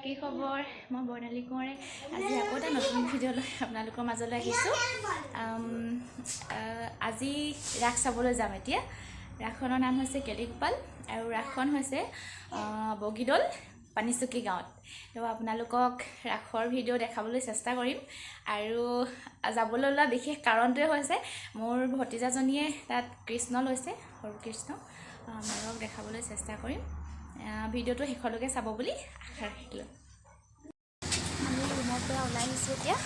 কি খবৰ মই বৰ্ণালী কোঁৱৰে আজি আকৌ এটা নতুন ভিডিঅ' লৈ আপোনালোকৰ মাজলৈ আহিছোঁ আজি ৰাস চাবলৈ যাম এতিয়া ৰাসখনৰ নাম হৈছে কেলিগোপাল আৰু ৰাসখন হৈছে বগীদল পানীচুকি গাঁৱত তো আপোনালোকক ৰাসৰ ভিডিঅ' দেখাবলৈ চেষ্টা কৰিম আৰু যাবলৈ লোৱা বিশেষ কাৰণটোৱে হৈছে মোৰ ভতিজাজনীয়ে তাত কৃষ্ণ লৈছে সৰু কৃষ্ণ আপোনালোকক দেখাবলৈ চেষ্টা কৰিম ভিডিঅ'টো শেষলৈকে চাব বুলি আশা ৰাখিলোঁ আমি ৰুমৰ পৰা ওলাই আহিছোঁ এতিয়া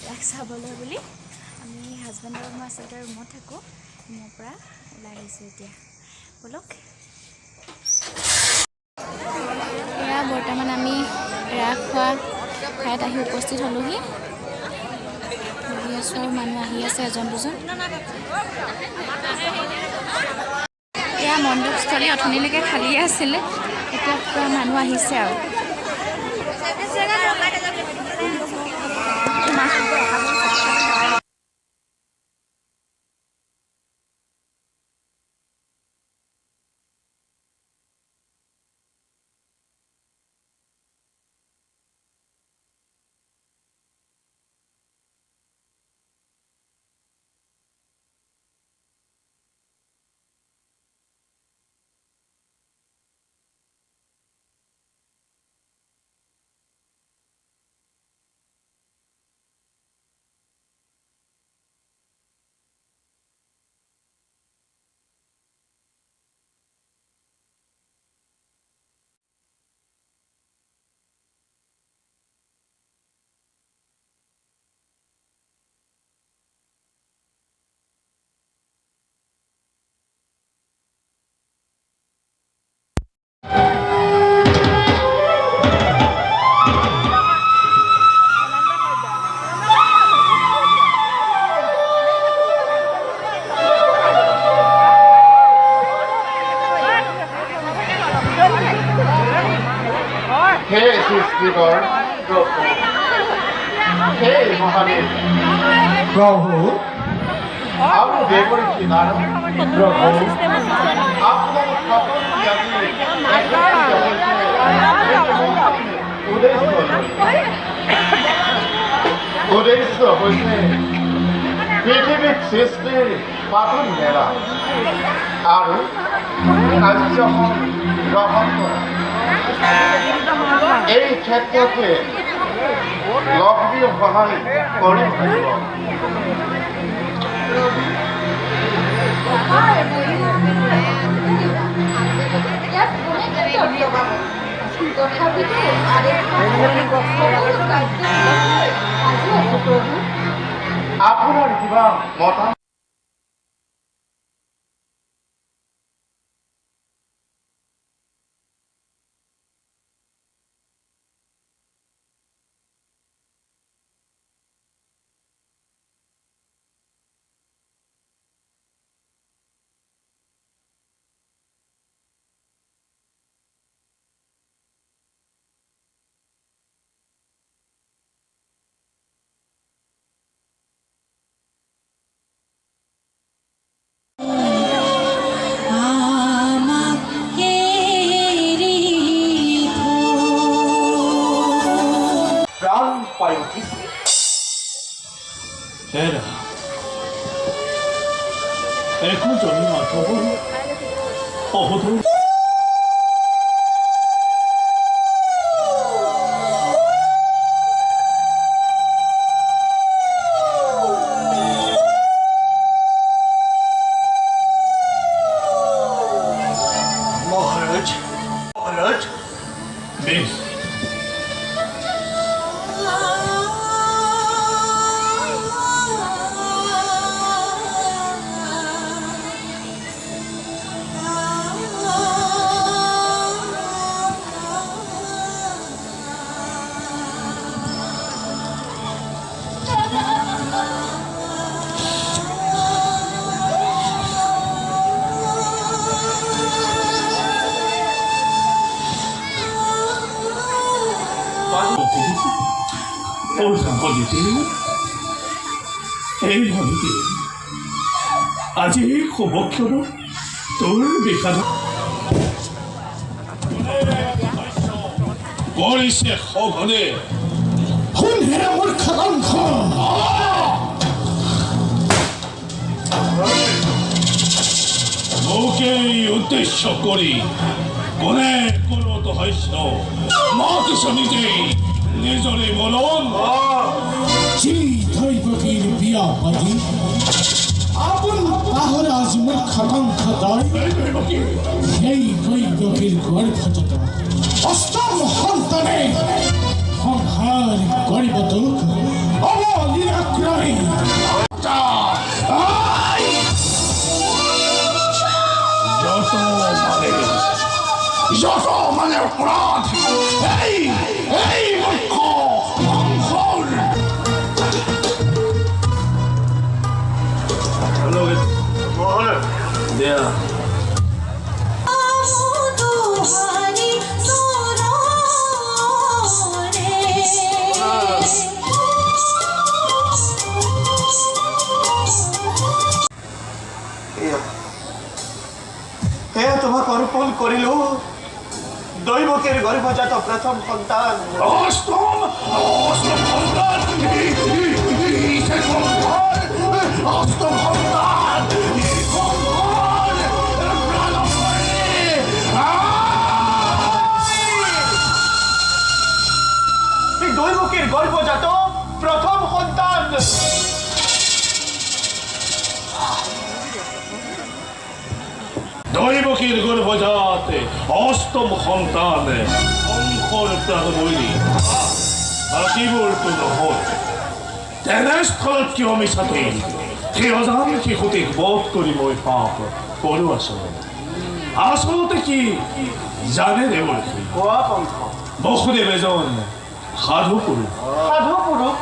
ৰাস চাবলৈ বুলি আমি হাজবেণ্ড আৰু মই আচলতে ৰুমত থাকোঁ ৰুমৰ পৰা ওলাই আহিছোঁ এতিয়া ব'লক এয়া বৰ্তমান আমি ৰাস খোৱা ঠাইত আহি উপস্থিত হ'লোহি বহি আছোঁ আৰু মানুহ আহি আছে এজন দুজন এয়া মণ্ডপস্থলী অথনিলৈকে খালী আছিলে এতিয়া পূৰা মানুহ আহিছে আৰু हे सृष्टिकर प्रभु हे महादेव प्रभु आप देवर किनारा प्रभु आपको खबर उद्देश्य হৈছে পৃথিৱীত সৃষ্টিৰ পাতন মেলা আৰু কাৰ্যসমূহ গ্ৰহণ কৰা এই ক্ষেত্ৰতে লগ্নি সহায় কৰি থাকিব আপোনাৰ কিবা মতামত Era. Ecco giorni ma trovo. Maharaj. Besh. 올 상관이지? 애형이지? 아직 호복혀도 돌비가도 কৰিছে সঘনে কোন হেৰা মোৰ খাকাংখ মোকেই উদ্দেশ্য কৰি কোনে কোনো ৰহস্য মাতিছ নিজেই নিজৰে মৰণ যি দৈৱকীৰ বিয়া পাতি আপোন তাহৰে আজি মোৰ খাকাংখ দায় সেই দৈৱকীৰ গৰ্ভজাত অষ্টম সন্তানে সংহাৰ কৰিব তোক অবলীলাক্ৰমী যত মানে অপৰাধ এই মূৰ্খ অংশৰ দিয়া এয়া তোমাক অৰ্পণ কৰিলো দৈৱকীৰ গৰ্ভজাত প্ৰথম সন্তান অষ্টম সন্তান অষ্টম সন্তান এই দৈৱকীৰ গৰ্ভজাত প্ৰথম সন্তান দৈৱকীৰ গৰ্ভজাত অষ্টম সন্তান অংশৰ প্ৰাণবলী বাকীবোৰতো নহয় তেনেস্থলত কিয় মিছাতে সেই অজান শিশুটিক বধ কৰি মই পাপ কৰো আচলতে কি জানে দেৱৰ্ষী কোৱা পন্থ বসুদেৱ এজন সাধু পুৰুষ সাধু পুৰুষ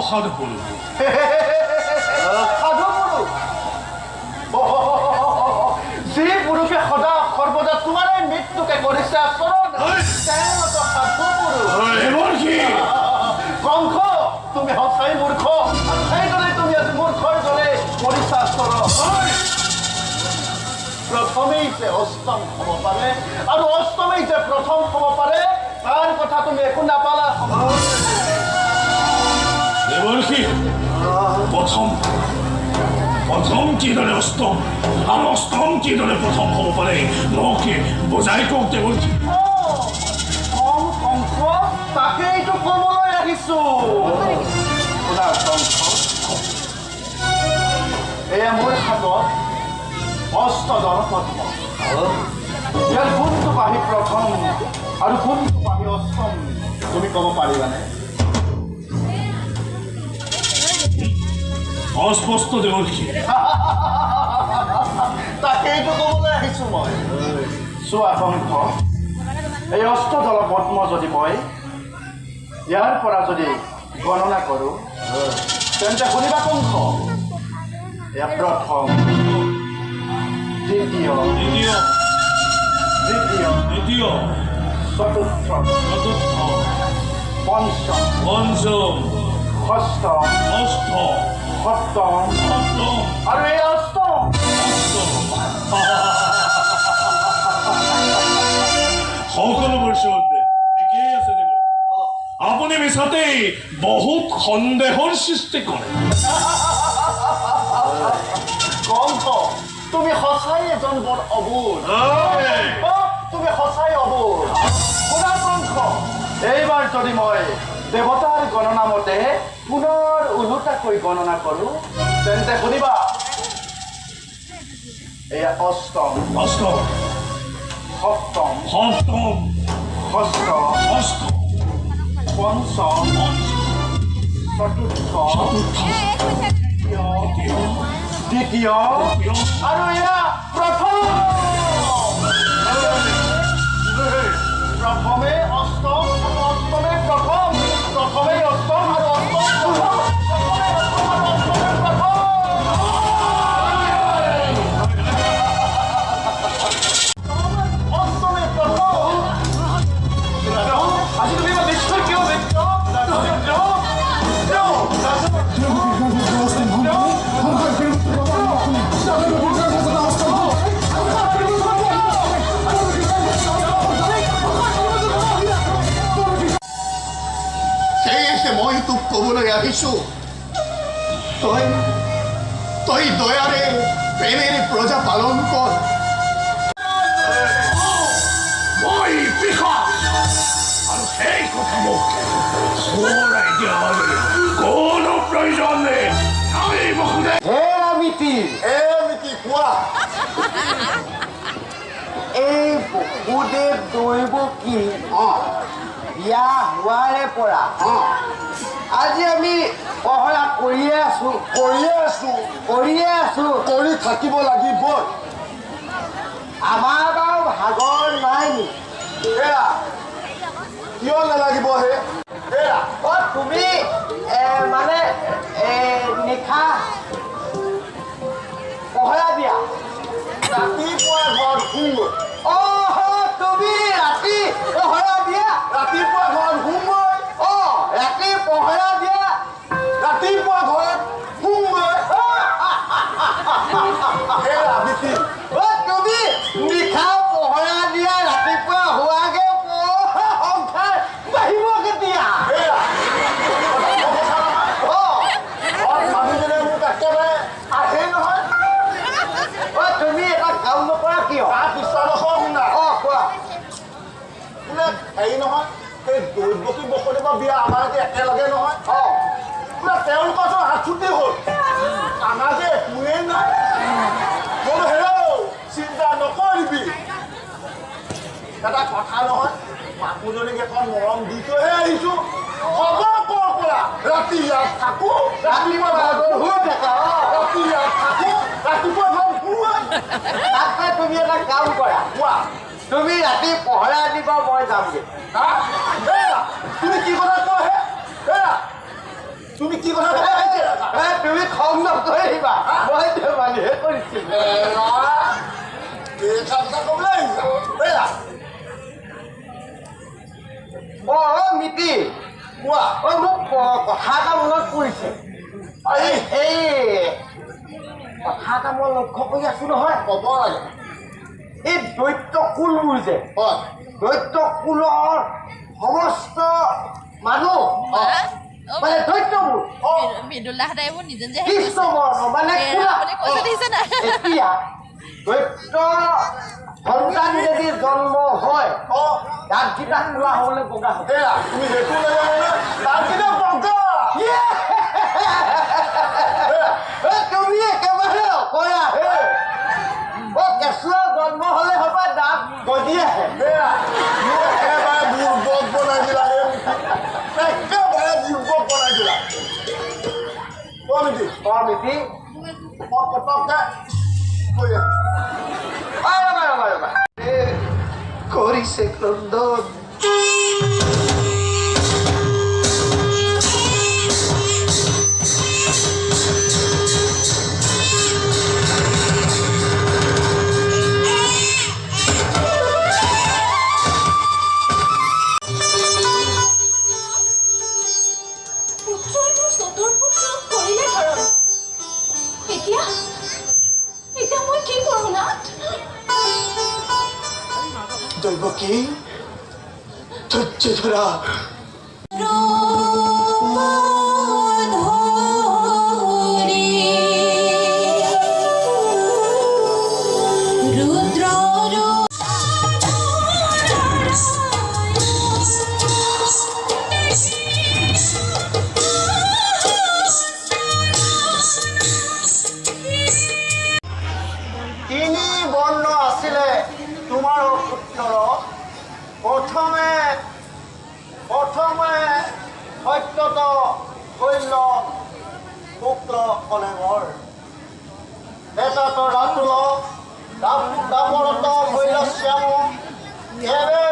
সাধু পুৰুষ সাধু পুৰুষ যি পুৰুষে সদা সৰ্বদা তোমাৰ মৃত্যুকে কৰিছে আচৰণ তেওঁলোকে সাধু পুৰুষ দেৱৰ্ষী কংস তুমি সঁচাই মূৰ্খ সেইদৰে তুমি আজি মূৰ্খৰ দৰে কৰিছা আচৰণ প্ৰথমেই যে অষ্টম হ'ব পাৰে আৰু অষ্টমেই যে প্ৰথম হ'ব পাৰে তাৰ কথা তুমি একো নাপালা দেৱৰ্ষী প্ৰথম কিদৰে অষ্টম আৰু অষ্টম কিদৰে প্ৰথম হ'ব পাৰে মোকে বুজাই কওক দেৱৰ্ষী কম কংস তাকেইতো কবলৈ আহিছো শুনা কংস এয়া মোৰ হাতত অষ্টদল পদ্ম ইয়াৰ কোনটো পাহি প্ৰথম আৰু কোনটো পাহি অষ্টম তুমি ক'ব পাৰিবানে অস্পষ্ট দেৱৰ্ষী তাকেইতো ক'বলৈ আহিছো মই চোৱা কংস এই অষ্টদল পদ্ম যদি মই ইয়াৰ পৰা যদি গণনা কৰোঁ তেন্তে শুনিবা কংস এয়া প্ৰথম দ্বিতীয় চতুৰ্থ পঞ্চম ষষ্ঠ সপ্তম আৰু এই অষ্টম সকলোবোৰ ঠিকেই আছে দেৱৰ্ষী আপুনি মিছাতেই বহুত সন্দেহৰ সৃষ্টি কৰে কংস তুমি সঁচাই এজন বৰ অবোধ তুমি সঁচাই অবোধ শুনা কংস এইবাৰ যদি মই দেৱতাৰ গণনা মতে পুনৰ ওলোটাকৈ গণনা কৰোঁ তেন্তে শুনিবা এয়া অষ্টম সপ্তম ষষ্ঠ পঞ্চম চতুৰ্থ দ্বিতীয় আৰু এয়া প্ৰথমে অষ্টম আৰু অষ্টমে প্ৰথম প্ৰথমেই অষ্টম আৰু অষ্টম অষ্টমে প্ৰথম আজি তুমি নিশ্চয় কিয় দৈৱকীৰ গৰ্ভজাত অষ্টম সন্তানে সংহাৰ কৰিব তোক ক'বলৈ আহিছোঁ তই তই দয়াৰে প্ৰেমেৰে প্ৰজা পালন কৰ মই পিশাচ আৰু সেই কথা মোক সোঁৱৰাই দিয়াবলৈ কোনো প্ৰয়োজন নেই আমি বহুতে হে মিতি কোৱা এই বহুদেৱ দৈৱ কি বিয়া হোৱাৰে পৰা আজি আমি পহৰা কৰিয়ে আছো কৰি থাকিব লাগিব আমাৰ বাৰু ভাগৰ নাই নি এয়া কিয় নালাগিব হে এয়া তুমি মানে নিশা পহৰা দিয়া ৰাতিপুৱা ঘৰত শুমগৈ তুমি ৰাতি পহৰা দিয়া ৰাতিপুৱা ঘৰত শুমগৈ ৰাতি পহৰা দিয়া ৰাতিপুৱা ঘৰত শুমগৈ এয়া বিতি তুমি নিশা পহৰা দিয়া ৰাতিপুৱা হোৱাগে সংসাৰ বাঢ়িব কেতিয়া এয়া মানুহজনে মোক একেবাৰে আহেই নহয় তুমি এটা কাম নকৰা কিয় তাৰ পিছৰডোখৰ শুনা কোৱা বোলে হেৰি নহয় সেই দৈৱকী বসুদেৱৰ বিয়া আমাৰ যে একেলগে নহয় বোলে তেওঁলোকৰ চোন হাতছুটি হ'ল আমাৰ যে একোৱেই নাই বোলো হেৰৌ চিন্তা নকৰিবি এটা কথা নহয় মানুহজনীক এখন মৰম দি থৈহে আহিছো হ'ব ক'ৰ পৰা ৰাতি ইয়াত থাকো ৰাতিপুৱা ৰাতি ইয়াত থাকো ৰাতিপুৱা ঘৰত শুওঁগৈ তাতে তুমি এটা কাম কৰা কোৱা তুমি ৰাতি পহৰা দিব মই যামগে তুমি কি কথা কোৱা হে তুমি কি কথা কোৱা তুমি খং নকৰিবা মই ধেমালিহে কৰিছিলো মিতি কোৱা মোক কথা এটা মনত পৰিছে এই কথা এটা মই লক্ষ্য কৰি আছো নহয় ক'ব লাগে এই দৈত্য কুলবোৰ যে হয় দৈত্য কুলৰ সমস্ত মানুহ মানে দৈত্যবোৰ মৃদুলাহঁতে এইবোৰ নিজে নিজে কৃষ্ণ বৰ্ণ মানে কৈছে দেখিছে নাই এতিয়া দৈত্য সন্তান যদি জন্ম হয় দাঁতকেইটা খোলা হ'বলৈ বগা হ'ব তুমি সেইটো নাজানো তাৰ কিটা বগা তুমি একেবাৰে অকৰা কেঁচুৱা জন্ম হ'লে হ'ব দাঁত গজি আহে একেবাৰে দুৰ্বল বনাই দিলা একেবাৰে দুৰ্বল বনাই দিলা মিতি মিতি মই পটককে কৈ ৰবা কৰিছে ক্ৰন্দন এতিয়া মই কি কৰোঁ না দৈৱকী ধৈৰ্য ধৰা তিনি বৰ্ণ আছিলে তোমাৰ পুত্ৰ প্ৰথমে সত্যত শৈল পুত্ৰ কলেঙৰ এটাত ৰাতুল দাপৰত শৈল শ্যাম এৰে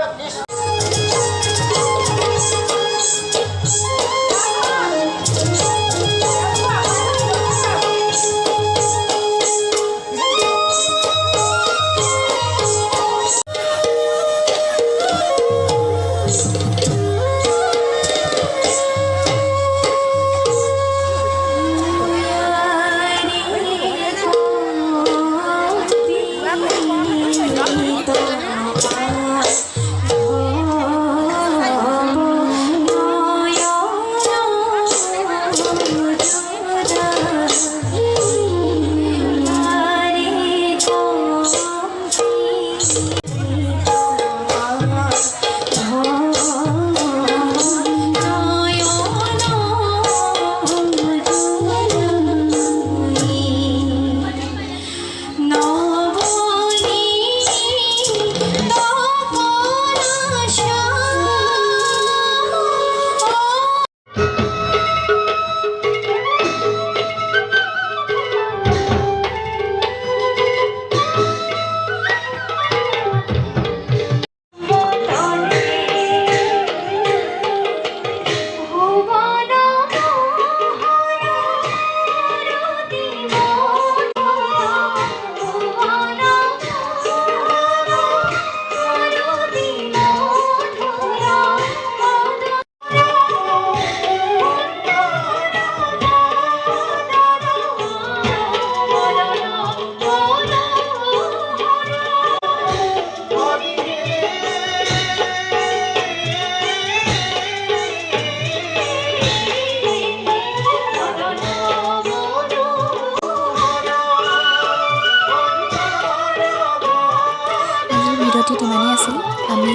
ভিডিঅ'টি ইমানেই আছিল আমি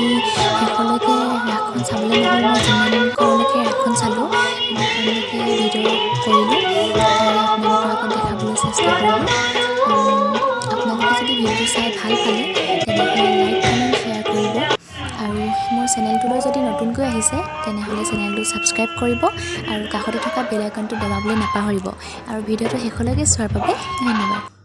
শেষলৈকে ৰাসখন চাবলৈ নহ'ল মই যিমানলৈকে ৰাসখন চালোঁ সিমানলৈকে ভিডিঅ' কৰিলোঁ আপোনালোকৰ আগত দেখাবলৈ চেষ্টা কৰিলোঁ আপোনালোকে যদি ভিডিঅ'টো চাই ভাল পালে তেনেহ'লে লাইক কমেণ্ট শ্বেয়াৰ কৰিব আৰু মোৰ চেনেলটোলৈ যদি নতুনকৈ আহিছে তেনেহ'লে চেনেলটো ছাবস্ক্ৰাইব কৰিব আৰু কাষতে থকা বেল আইকনটো দবাবলৈ নাপাহৰিব আৰু ভিডিঅ'টো শেষলৈকে চোৱাৰ বাবে ধন্যবাদ।